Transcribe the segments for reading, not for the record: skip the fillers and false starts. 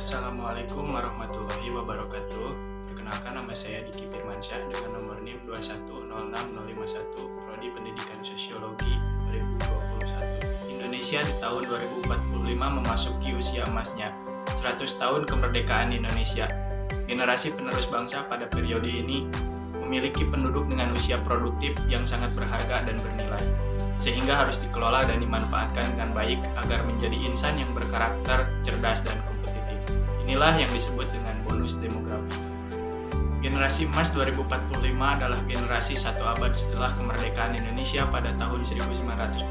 Assalamualaikum warahmatullahi wabarakatuh. Perkenalkan, nama saya Diki Firmansyah dengan nomor NIM 2106051, Prodi Pendidikan Sosiologi 2021. Indonesia di tahun 2045 memasuki usia emasnya, 100 tahun kemerdekaan Indonesia. Generasi penerus bangsa pada periode ini memiliki penduduk dengan usia produktif yang sangat berharga dan bernilai, sehingga harus dikelola dan dimanfaatkan dengan baik agar menjadi insan yang berkarakter, cerdas, dan kompetitif. Inilah yang disebut dengan bonus demografi. Generasi emas 2045 adalah generasi satu abad setelah kemerdekaan Indonesia pada tahun 1945.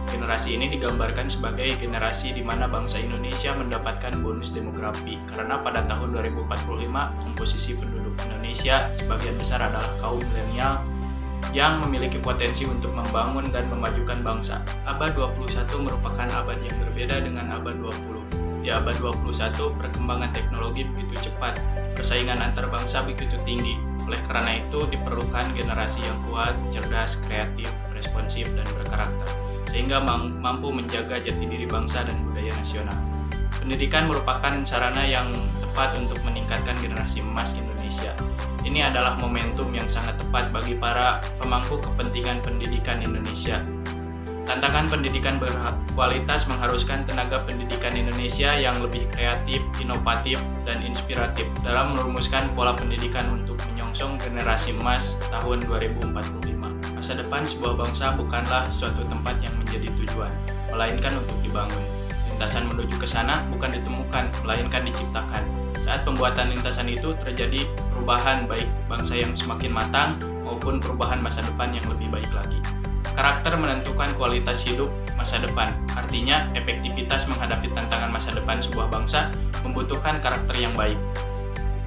Generasi ini digambarkan sebagai generasi di mana bangsa Indonesia mendapatkan bonus demografi karena pada tahun 2045 komposisi penduduk Indonesia sebagian besar adalah kaum milenial yang memiliki potensi untuk membangun dan memajukan bangsa. Abad 21 merupakan abad yang berbeda dengan abad 20. Di abad 21, perkembangan teknologi begitu cepat, persaingan antar bangsa begitu tinggi. Oleh karena itu, diperlukan generasi yang kuat, cerdas, kreatif, responsif, dan berkarakter, sehingga mampu menjaga jati diri bangsa dan budaya nasional. Pendidikan merupakan sarana yang tepat untuk meningkatkan generasi emas Indonesia. Ini adalah momentum yang sangat tepat bagi para pemangku kepentingan pendidikan Indonesia. Tantangan pendidikan berkualitas mengharuskan tenaga pendidikan Indonesia yang lebih kreatif, inovatif, dan inspiratif dalam merumuskan pola pendidikan untuk menyongsong generasi emas tahun 2045. Masa depan sebuah bangsa bukanlah suatu tempat yang menjadi tujuan, melainkan untuk dibangun. Lintasan menuju ke sana bukan ditemukan, melainkan diciptakan. Saat pembuatan lintasan itu terjadi perubahan baik bangsa yang semakin matang maupun perubahan masa depan yang lebih baik lagi. Karakter menentukan kualitas hidup masa depan. Artinya, efektivitas menghadapi tantangan masa depan sebuah bangsa membutuhkan karakter yang baik.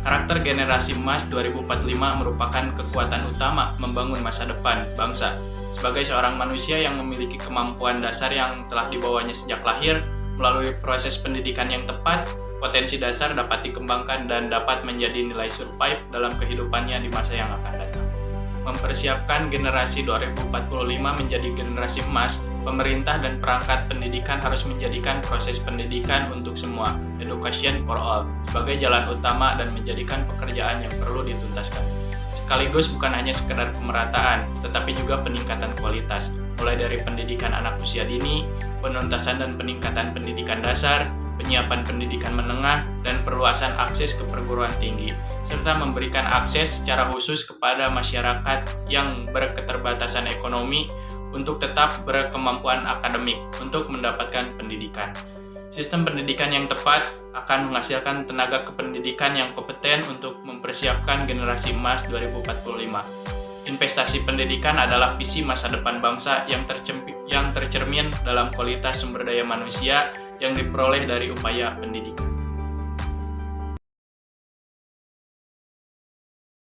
Karakter generasi emas 2045 merupakan kekuatan utama membangun masa depan bangsa. Sebagai seorang manusia yang memiliki kemampuan dasar yang telah dibawanya sejak lahir, melalui proses pendidikan yang tepat, potensi dasar dapat dikembangkan dan dapat menjadi nilai survive dalam kehidupannya di masa yang akan datang. Mempersiapkan generasi 2045 menjadi generasi emas, pemerintah dan perangkat pendidikan harus menjadikan proses pendidikan untuk semua, education for all, sebagai jalan utama dan menjadikan pekerjaan yang perlu dituntaskan. Sekaligus bukan hanya sekedar pemerataan, tetapi juga peningkatan kualitas, mulai dari pendidikan anak usia dini, penuntasan dan peningkatan pendidikan dasar, penyiapan pendidikan menengah, dan perluasan akses ke perguruan tinggi, serta memberikan akses secara khusus kepada masyarakat yang berketerbatasan ekonomi untuk tetap berkemampuan akademik untuk mendapatkan pendidikan. Sistem pendidikan yang tepat akan menghasilkan tenaga kependidikan yang kompeten untuk mempersiapkan generasi emas 2045. Investasi pendidikan adalah visi masa depan bangsa yang tercermin dalam kualitas sumber daya manusia yang diperoleh dari upaya pendidikan.